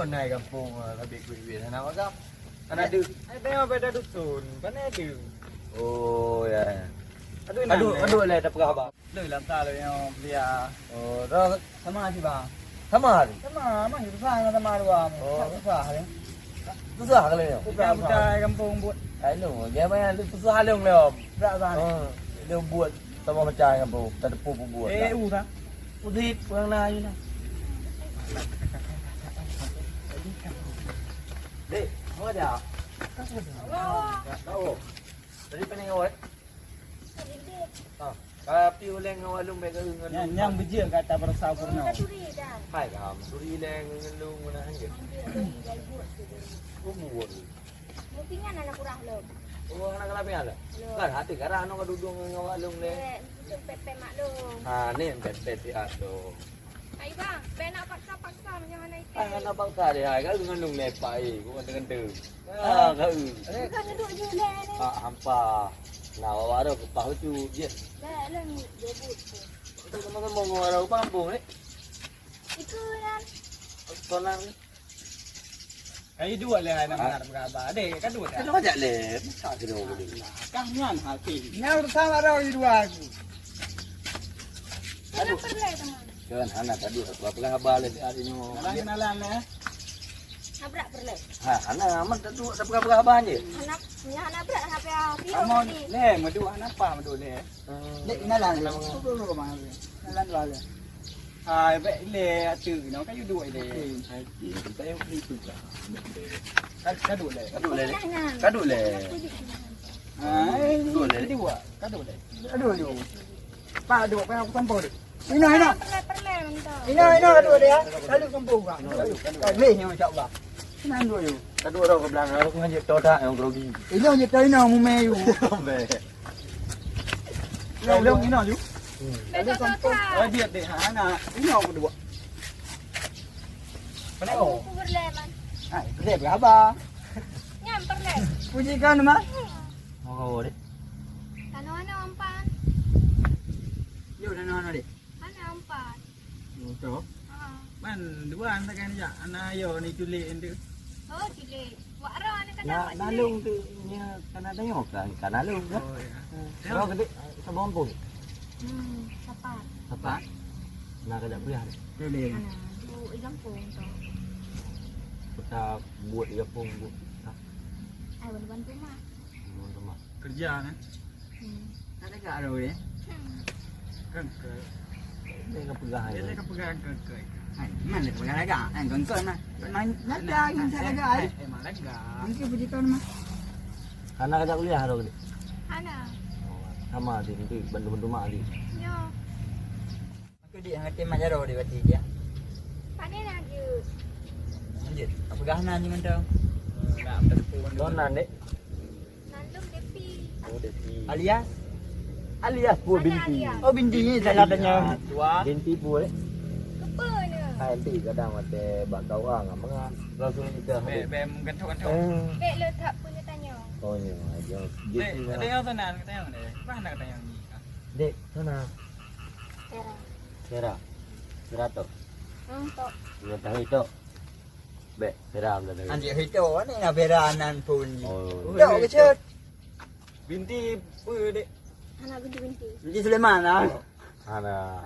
naik kampung lebih kuih sana apa Ana du. Ada beda dusun, mana ada. Oh ya. Aduh le tak berapa. Lu lam ta lo yang dia. Oh, dah Sama sih bang. sama hari. Sama, mang itu sang sama dua. Susah ya. Susah kali ni. Kita kampung buat. Anu, dia main susah halung le om. Berapa? Dia buat sama macam kampung, tak ada pupu buat. Dah. Putih kurang na yun na. Dek, mau ada? Tahu. Tadi penengok. Kapi uleng ngawalung mega ngalung. Yang bijak kata bersau purno. Hai kam, suri leng ngalung mana hangge. Buat. Mungkinnya anak kurang loh. Oh, anak kelapi ala. Kan hati karena anu kadudung ngawalung le. Pepe maklum. Ah, ni bet ya tu. Hai bang, benak paksa macam mana itu? Kan apa kali hai kan ngalung le pai, bukan dengan tu. Ah, kau. Bukan duduk je lah ni. Ah, hampa. Nah, waro kepahu tu je. Dah lah ni, jebut. Itu sama-sama mau waro kampung ni. Itu kan. Tonang. Kayu dua lah nama berapa? Ada kan dua. Itu aja le. Tak kira boleh. Kanyan hati. Yang sama ada dua aku. Aduh. Perlu teman. Kan anak tadi apa balik hari ni. Kenalan ya. Nabrak perlu. Ha, anak aman tak tu tak apa je. Anak, punya anak berat sampai video Amon ni. le, madu apa madu le. Dek kenalan lah. Dulu ke mana? Kenalan dua le. Ah, be le atu no kayu dua le. Kita yang itu kan. Kadu le. Kadu le. Ah, dua le. Dua. Kadu le. Aduh yo. Pak dua pa aku tampol. Ina. Perlu mentah. Ina aduh dia. Lalu kampung bang. Le yang macam apa? Kenan dua yo. Kadu orang ke belakang aku ngajak toda yang grogi. Ina je tahu ina mu meyu. Lalu ina ju. Betul betul. Oh dia deh ana. Ina aku dua. Mana oh? Aku perlu man. Ah, le berapa? Nyam perlu. Pujikan mah. Oh, dek. Kano ano ampan? Yo dan ana deh. Ano ampan? Betul. Man dua anda kan ya. Ana yo ni culik endu. Oh, cile. Waro ano ka Ya, nalung tu nya kana tengok kan nalung kan. Oh ya. Kalau gede sama pun. Sapat. Apa? Nak kejap beliah. Culik. Ano, du igampong to. Kita buat dia pun buat. Ay, bantu mah. Teman-teman. Kerja kan. Ada gak ada deh. Kan ke. Dia nak pegang Dia aja. tak pegang ke. Hai, mana pegang lagak? Kan kan mah. Main nada kan saya lagak. Emang lagak. Mungkin pujikan mah. Anak kejap beliah tu gede. Ano? Sama di nanti bantu-bantu mak di. Yo. Aku di hati majaro di bati dia. Panen lagi. Lanjut. Apa gahana ni mentau? Nak berpun. Donan dek. Nandung depi. Oh, desi. Alias buat binti. Oh bintinya saya tanya tua. Binti buat. Kepa ni. Nanti kadang mate bak kawang mengan langsung kita. Bem gantung-gantung. Bek le tak punya tanya. Oh ya, aja. Dek, ada yang tenan katanya ni. Mana katanya ni? Dek, sana. Era. Sera. Sera tu. Untuk. Dia tahu itu. Be, seram dah. Anjir itu ni nak beranan pun. Oh. Dah kecil. Binti apa dek? Anak binti-binti. Binti Sulaiman lah. Ana.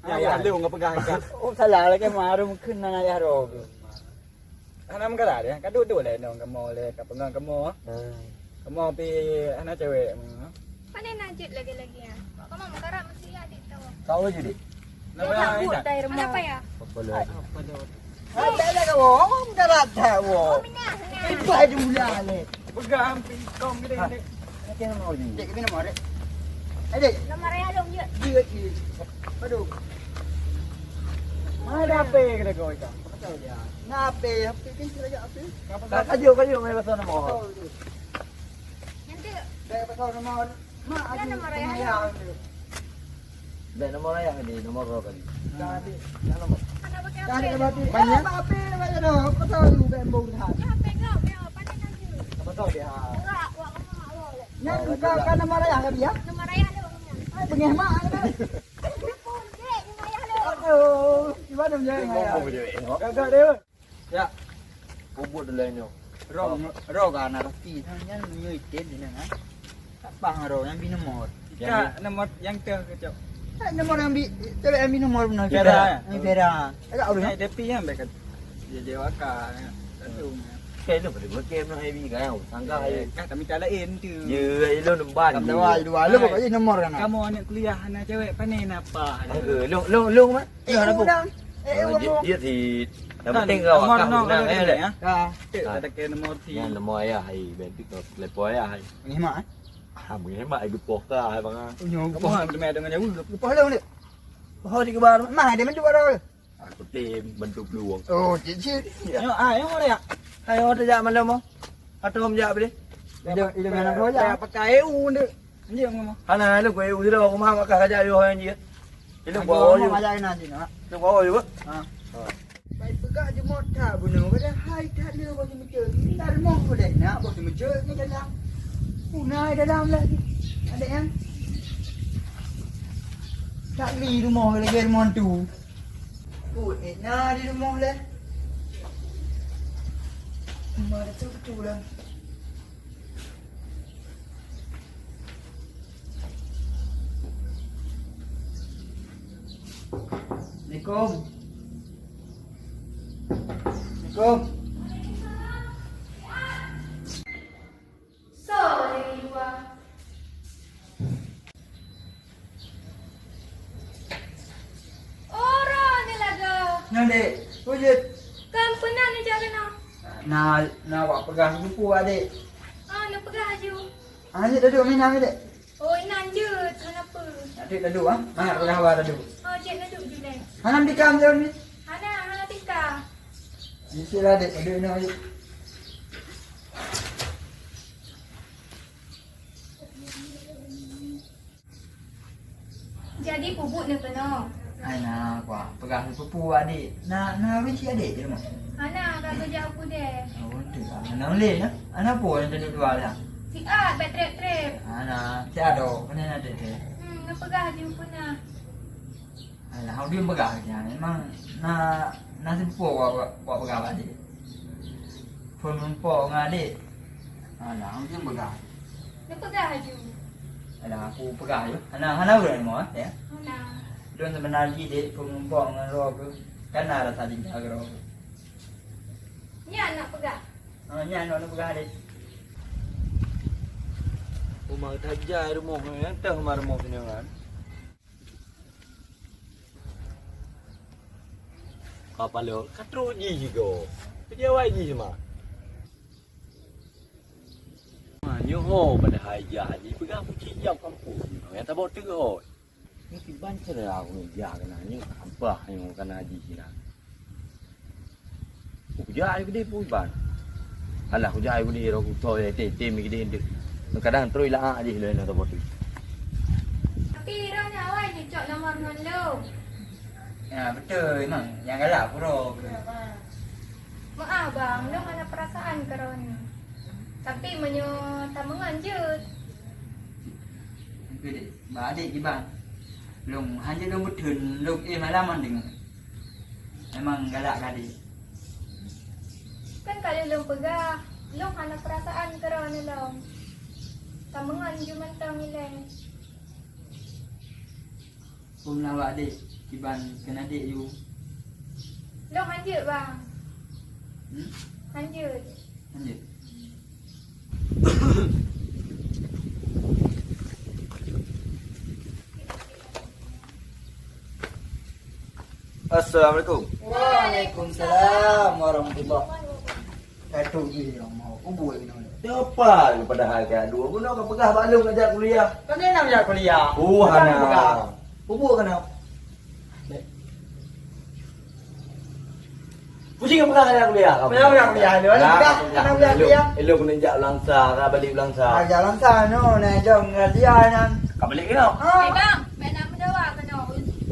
Ya, lu enggak pegang kan. Oh, salah lagi marum kena nak ya rob. Anak mengkara dia, kan duduk le dong kamu le, kapengang kamu. Kamu pi anak cewek. Panen lanjut lagi-lagi ya. Kamu mengkarap mesti adik tahu. Tahu je dik. Nama Buat dari rumah. Apa ya? Apa lu? Ada dah kamu, mengkara tahu. Oh, minyak. Itu aja mula le. Pegang pi kom gede dek. Macam mau je. Dek kena mau dek. Dek, Nomor ya dong je. dia ni. Aduh. Mana apa kena kau itu? Tahu dia. Nape, apa kan saja apa? Kayu mai pasal nama. Nanti Saya pasal nomor. Mak ada nomor ya. Dek nombor ayah ni, nombor berapa ni? Jadi, Nombor. ada pakai jadi apa? kebati. Banyak apa banyak dah. Pasal lu bembung dah. Ya, pegang dia. Panen lanjut. Apa tahu dia? Enggak, wak kamu awal. Yang kan nomor ayah ke dia? Nomor ya ada orangnya. Pengeh mak. Telepon dek, nomor ya ada. Aduh, gimana menjadi ayah? Nombor je. Gagak dia. Ya. Bubut dulu ni. Ro kana roti thangnya nyui tet ni na. Bang ro yang bi nomor. Ka nomor yang ter kecok. Nomor yang bi tele yang bi nomor benar. Pera. Agak udah DP yang bekat. Dia waka. Tentu. Cái nó phải có kem nó hay bị cái nào sang cái Kami kalain tu. như ấy luôn đồng ban Dua lu kok jadi nomor kan. Kamu anak kuliah anak cewek panen apa? luôn luôn á dia thì nó tên rồi nomor no cái kalau này ya. Ada ke nomor ti. nhà là mồi à hay bên tích cực lại bói à hay Ni mak. mười mấy cái bột ra hay bằng Kamu ada dengan jauh. Lepas lu ni. Oh di kebar. Mana dia mencuba dah. có tem bentuk luồng Oh, cicit. Yo, yang mana ya? ayo ada jam mana mau atau không jam đi Itu mana kau ya? Pakai EU ni. Ni yang mana? anh này lúc quay uống đâu cũng mang cả cái vô hay gì cái lúc bỏ vô ajarin nanti nak. lúc bỏ vô Baik pegak je motor bunuh kada hai tak dia bagi mencur. Tak ada mau dah nak bagi mencur ni dalam. Punai dalam lagi. Ada yang tak li rumah lagi rumah tu. Ni na di rumah le. Mana tu betul lah. Assalamualaikum. Assalamualaikum. Sorry, Dua. Orang ni laga. Adik, wujud. Kan pernah ni jangan nak. Nak buat pegang buku adik. Nak pegah je. Adik duduk minum adik. Oh, nan je. Kenapa? Adik duduk ah. Mana pegang awak duduk. Cik nak duduk je dah. Hanam di kam jauh ni. Hana tika. Sila adik duduk ni adik. Jadi bubuk ni kena. Ai nak buat pegang buku adik. Nak winci adik je rumah. Hana kat kerja aku deh. Oh, tu lah. Anak boleh nak. Anak pun yang duduk dua lah. Si A, bet trip. Anak, si ada. Mana ada tu? Nak pegah je pernah. Alah, hang dia pegang je. Memang nak sempur buat pegang adik. Pun sempur dengan adik. Alah, hang dia pegang. Nak pegah je. Alah, aku pegang je. Anak boleh mau ya. Hana. Don sebenarnya dek pun sempur dengan roh tu. Kan ada tadi jaga roh. Ni nak pegah. Nya nak pegang adik. rumah tajai rumah yang teh rumah sini kan apa lo katru ji juga dia wai ji sama nyoho pada haja ni pegang puci jam kampung yang tak bawa terus ni tiban cerah aku ya kena ni apa yang kena haji sini aku jai gede pun ban alah aku jai gede aku toy tem gede ndek kadang terus lah aje le nak tahu tu Tapi dah nak awak je cok nomor non lo. Ya betul memang. Yang galak aku roh. Maaf bang, lo mana perasaan karon. Tapi menyo tamungan je. Okey dek. Ba adik di bang. Long hanya long betul long malam dengan. Memang galak adik. Kan kalau lo pegah, lo mana perasaan karon lo. Tamungan je mentang nilai. Pun lawak adik. Kiban kena adik you. Lo hanjut bang. Hanjut. Lanjut. Assalamualaikum. Waalaikumsalam warahmatullahi wabarakatuh. Katu ni yang mau kubur ni. Apa pada harga dua guna kau pegah balung ajak kuliah. Kan dia nak ajak kuliah. Hana. Bubuk kena. Pusing kau pegah ajak kuliah. Pegah ajak kuliah lu. Pegah ajak kuliah. Elok kena ajak langsa, kau balik langsa. Ajak langsa no, nak jom dia nan. Kau balik kau. Bang, main nak mendawa kena.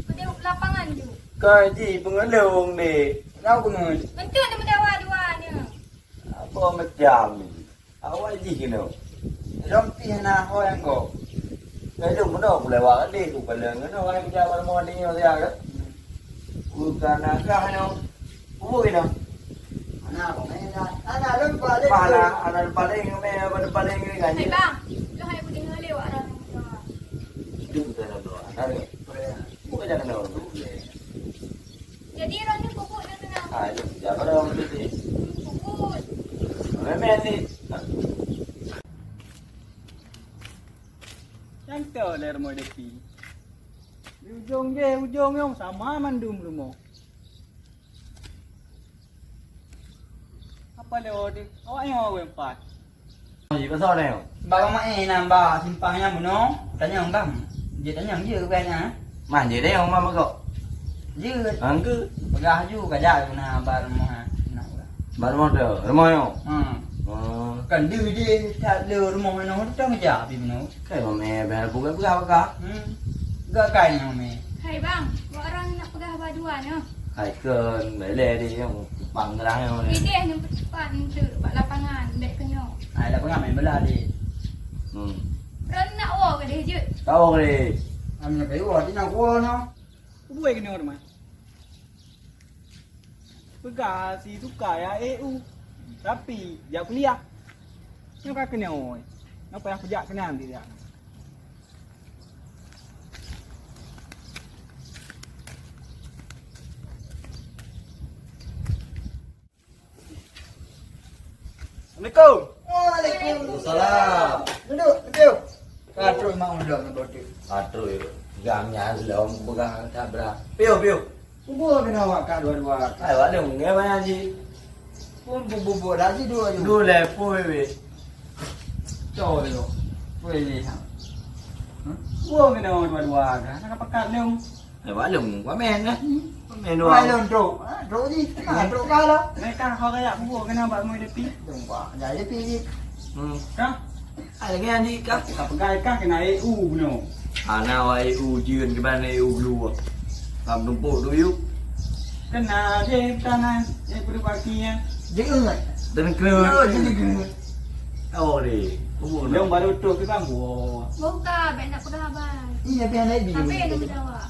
Kena lapangan je. Kau ji pengelung ni. Kau pengen. Betul nak mendawa dua ni. Apa macam ni? Awak ji kena. Jom pi na ho yang go. Cái dùng cái đồ lại vào đi cũng phải lớn nó anh ra vào mòn đi nhiều ra đó. Bukan nak hay đâu. Cũng vui đâu. Anak kok main dah. Anak lu balik. Pala, anak paling pada paling ni kan. Hai bang, lu hai putih ngeli wak orang. Itu kita nak doa. Ada. Bukan jangan orang tu. Jadi orang ni pupuk dia tenang. Ah, jangan orang tu ni. Pupuk. Memang ni. Yang tu le rumah depi. Ujung yang sama mandum rumah. Apa le ode? Awak yang awak empat. Gì có sao nào? Bang mak nak ba simpangnya buno. Tanya bang. Dia tanya je kan ah. Mà gì đấy không mà cậu? Je. Anh cứ Pegah ju kaja guna bar rumah. Nak. bạn mau trở rumah không? Kan dia tak le rumah mana tu kerja pi buno. Cái mà mẹ về phụ cái bữa cả. Gak kai yang me. Hai bang, wak orang nak pegah baduan ya. Hải cơn để lê đi không bằng cái đá không? Ini yang cepat tu bak lapangan dek kenyo. Ai lah pengat main bola di. Ron nak wak ke dia je. Tao đi. Am nak kayu di nak ko no. Buai kena rumah. Pegah si suka ya EU. Tapi dia kuliah. Ni kan kena oi. Apa yang kerja kena nanti dia. Assalamualaikum. Waalaikumsalam. Duduk. Kau mau duduk nak duduk. Aduh, gamnya belum pegang tak berapa. Piu. Bubuh kena awak kat dua-dua. Ai vợ đừng nghe mấy anh gì. Pun bubuh dah si dua je. Đu lè phôi về. Trời ơi. Quê gì hả? Bubuh kena dua-dua kan. Nak pekat leung. Ai vợ đừng quá men á. Men đồ. Mai leung truk. Truk gì? Truk kau lah. Mereka kau kayak bubuh kena buat mui depi. Tunggu. Jadi pergi. Kah? Ai là nghe anh đi cắt. Tak pegai kah kena EU punya. À nào EU duyên cái ban EU lùa. Làm đồng bộ đối yếu. Kena je tanah yang perlu pakinya. Jangan. Tên cơ. Jangan. Đâu đi. Cũng buồn Leung đâu. baru truk ke bang. Wah. Bukan, baik nak pegah abang. Iya pian lagi. Tapi yang nak jawab.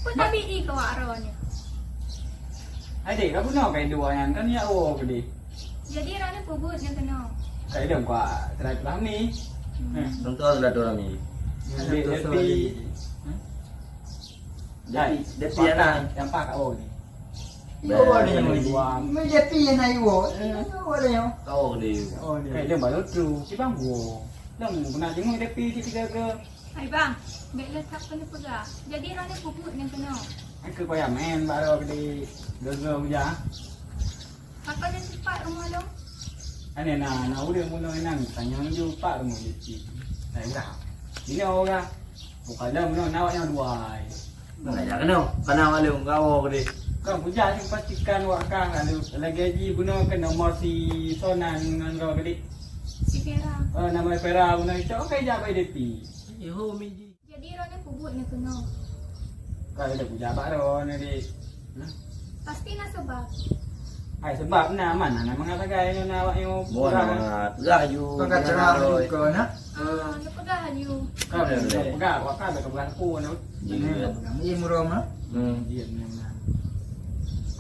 Pun tak bidi kau wak ron ni. Adik kau pun nak kain dua yang kan ya oh gede. Jadi ron ni pupuk yang kena. Kain dia kuat. Telah ni. Chúng tôi là đồ làm gì? Depi. Depi là yang pak kat oh ni. Yo ada yang dua. Mấy dép pi này wo. Wo ada yang. câu đều. Kain dia baru tu. Si bang wo. Dah pernah jenguk depi si tiga ke. Hai bang, baik letak kena pegah. Jadi ron ni pupuk yang kena. Aku kau yang main baru gede. Gego ya. Apa yang cepat rumah lo? Ane na udah mula nang tanya ju pak rumah depi. Dah dah. Ini orang. Bukan dah mula nawak yang dua. Nggak ada kenal. Kenal ada kau đi. Kau puja sing pastikan wak kang lagi gaji guna ke nomor si sonan ngan ro gede. Si Fera. Nama Fera guna itu okey ja bai depi. Hôm đi. Jadi ron ni pupuk yang kena. Kau ada puja bak ro ni di. Pasti nak sebab. Ai sebab na mana na mga tagay nyo na awak yung Mua là gayu. Kau kat cerah rồi. juga nak. Nak pegah you. Kau dah pegang wak kau dah kebelah aku na. Ini murom lah. Dia ni na.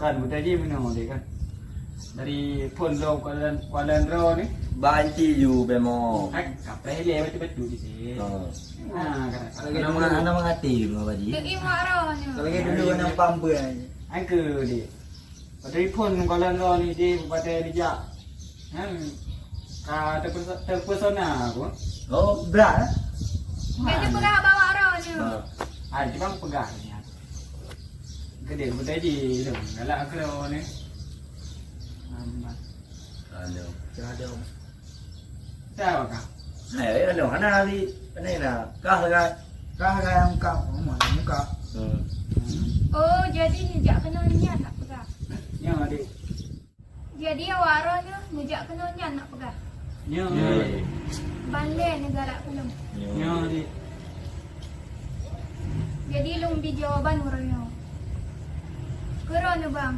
Kan buta ji mana dia kan. Dari phone lo Kuala Ro ni. Ba anh chị dù về mò. Ai kapre le betul-betul di sini. Nah, kan. Ano mga team mga baji? Dek imak ron ni. Kalau lagi dulu nak pampu ni. Anh cứ đi. Dari pun Kuala Lumpur ni di pada dijak. Ka terpesona aku. Oh, Berat. Kena pegah bawa ron ni. Ah, cuma pegang ni. Gede betul di dong. Galak aku ni. ano. Ada. Tahu kah? Này ấy là đồ hana đi. Cái này là cá hơi gai. Kah yang kau mana muka. Oh, jadi nijak kena niat nak pegah. Yang adik. Jadi awak ron ni nijak kena niat nak pegah. Yang. Bandai negara belum. Yang adik. Jadi lung di jawaban orangnya. Kerana bang,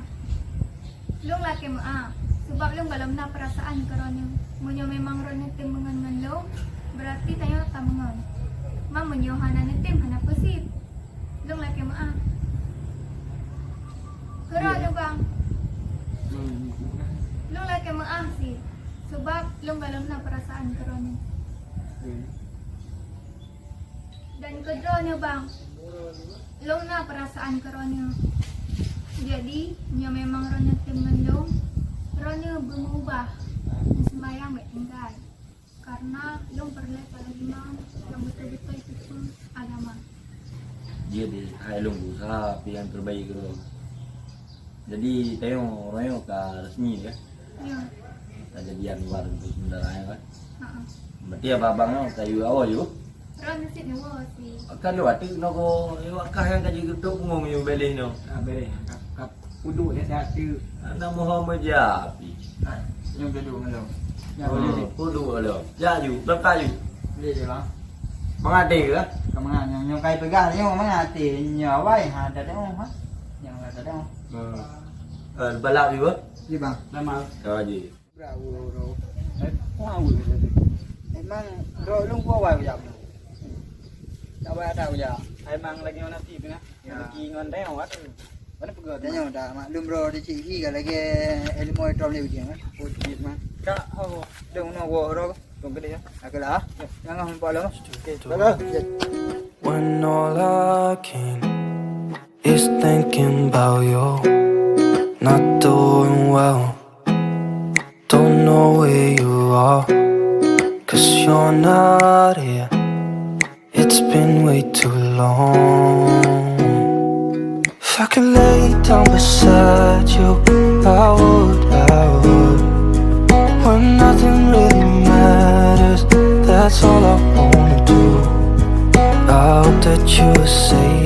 lung laki maaf. Sebab lung kalau nak perasaan kerana munyo memang ron tim mengan lung, berarti tanya tak mengan. Mam munyo hana tim hana pesip. Lung laki maaf. Kerana bang, Long lagi maaf sih. Sebab long galam na perasaan karonya. Dan kedua bang, long na perasaan karonya. Jadi, nya memang ronya temen long, ronya berubah. Sembayang baik tinggal. Karena long perlu pada imam yang betul-betul itu pun agama. Dia di hai long berusaha apa yang terbaik tu. Jadi tengok orang ke resmi kan. Ya. Tak jadian luar untuk sebenarnya kan. Ha. Berarti abang tu kayu awal je. Ronya sih ni wah sih. Akan lewat tu nak ko akah yang kaji ketuk ngom yo belih no. Boleh. Kap uduk dia sehat tu. Ana Muhammad Japi. Yang duduk malam. Ya Boleh boleh. ko dulu lo. Ja ju, berapa ju? Boleh je bang. Mengade ke? Kamu yang kai pegang ni orang mana hati nyawai ha dah dah ha. Yang dah dah. Balap ju. Di bang. Lama. Kau je. Bravo ro. Wow. Emang ro lu gua wai jam. Tak wai ada ya. Emang lagi mana ti tu na. Lagi ngon dah awak tu. Mana pegang Tanya dah maklum bro di ciki kalau lagi ilmu itu lebih dia kan. Putih mah. Kak, oh, dong no gua ro. Tunggu dia. Aku lah. Jangan hampa lo. When all I can is thinking about you, not doing well, don't know where you are, 'cause you're not here. It's been way too long. If I could lay down beside you, I would. When nothing really matters, that's all I wanna do. I hope that you are safe